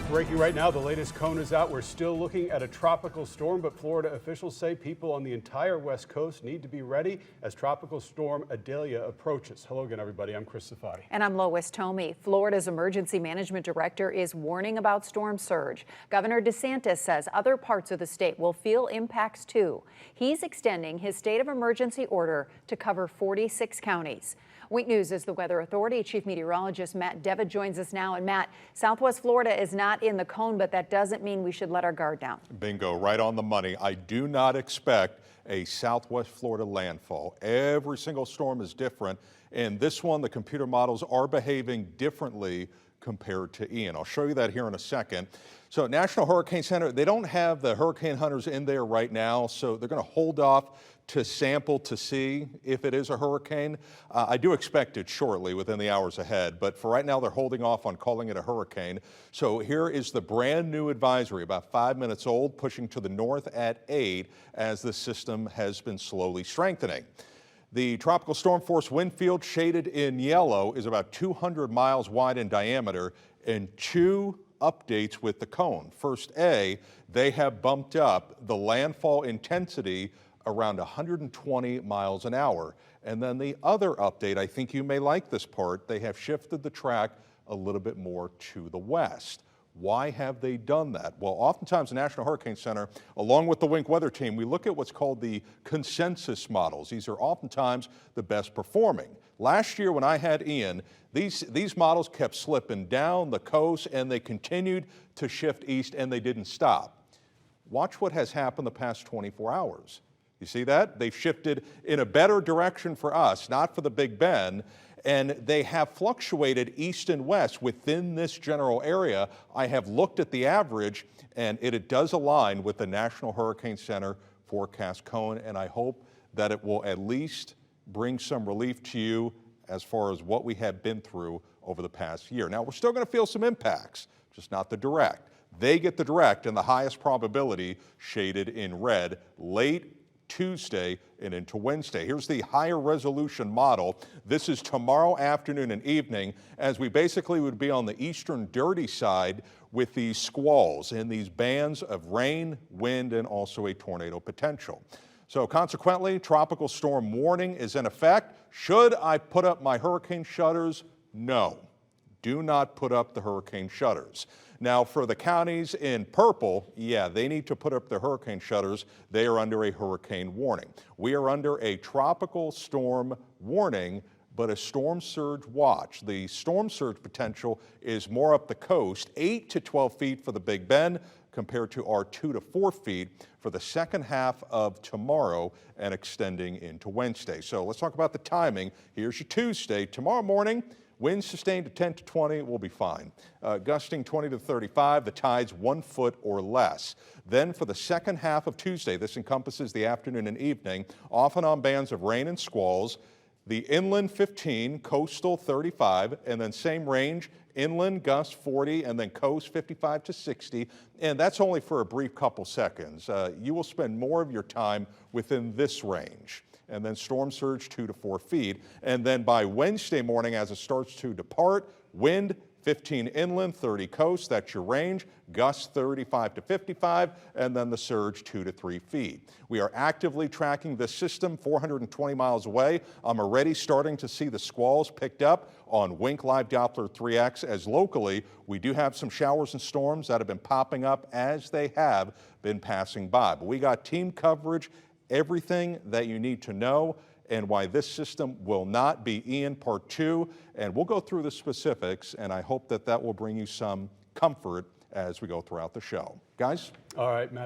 Breaking right now, the latest cone is out. We're still looking at a tropical storm, but Florida officials say people on the entire West Coast need to be ready as Tropical Storm Idalia approaches. Hello again, everybody. I'm Chris Safadi. And I'm Lois Tomey. Florida's emergency management director is warning about storm surge. Governor DeSantis says other parts of the state will feel impacts too. He's extending his state of emergency order to cover 46 counties. Wink News is the Weather Authority. Chief Meteorologist Matt Devitt joins us now. And Matt, Southwest Florida is not in the cone, but that doesn't mean we should let our guard down. Bingo, right on the money. I do not expect a Southwest Florida landfall. Every single storm is different. And this one, the computer models are behaving differently compared to Ian. I'll show you that here in a second. So National Hurricane Center, they don't have the hurricane hunters in there right now, so they're going to hold off to sample to see if it is a hurricane. I do expect it shortly within the hours ahead, but for right now they're holding off on calling it a hurricane. So here is the brand new advisory, about 5 minutes old, pushing to the north at 8 as the system has been slowly strengthening. The tropical storm force wind field shaded in yellow is about 200 miles wide in diameter, and 2 updates with the cone. First A, they have bumped up the landfall intensity around 120 miles an hour. And then the other update, I think you may like this part, they have shifted the track a little bit more to the west. Why have they done that? Well, oftentimes the National Hurricane Center, along with the Wink Weather Team, we look at what's called the consensus models. These are oftentimes the best performing. Last year when I had Ian, these models kept slipping down the coast and they continued to shift east and they didn't stop. Watch what has happened the past 24 hours. You see that? They've shifted in a better direction for us, not for the Big Bend, and they have fluctuated east and west within this general area. I have looked at the average, and it does align with the National Hurricane Center forecast cone, and I hope that it will at least bring some relief to you as far as what we have been through over the past year. Now, we're still going to feel some impacts, just not the direct. They get the direct and the highest probability shaded in red late Tuesday and into Wednesday. Here's the higher resolution model. This is tomorrow afternoon and evening, as we basically would be on the eastern dirty side with these squalls and these bands of rain, wind, and also a tornado potential. So consequently, tropical storm warning is in effect. Should I put up my hurricane shutters? No. Do not put up the hurricane shutters. Now, for the counties in purple, yeah, they need to put up the hurricane shutters. They are under a hurricane warning. We are under a tropical storm warning, but a storm surge watch. The storm surge potential is more up the coast, 8 to 12 feet for the Big Bend, compared to our 2 to 4 feet for the second half of tomorrow and extending into Wednesday. So let's talk about the timing. Here's your Tuesday. Tomorrow morning, winds sustained to 10 to 20 will be fine. Gusting 20 to 35, the tides 1 foot or less. Then for the second half of Tuesday, this encompasses the afternoon and evening, off and on bands of rain and squalls. The inland 15, coastal 35, and then same range, inland gusts 40, and then coast 55 to 60. And that's only for a brief couple seconds. You will spend more of your time within this range. And then storm surge 2 to 4 feet. And then by Wednesday morning, as it starts to depart, wind 15 inland, 30 coast, that's your range, gusts 35 to 55, and then the surge 2 to 3 feet. We are actively tracking this system 420 miles away. I'm already starting to see the squalls picked up on Wink Live Doppler 3X, as locally we do have some showers and storms that have been popping up as they have been passing by. But we got team coverage, everything that you need to know, and why this system will not be Ian Part 2. And we'll go through the specifics, and I hope that that will bring you some comfort as we go throughout the show. Guys? All right, Matt.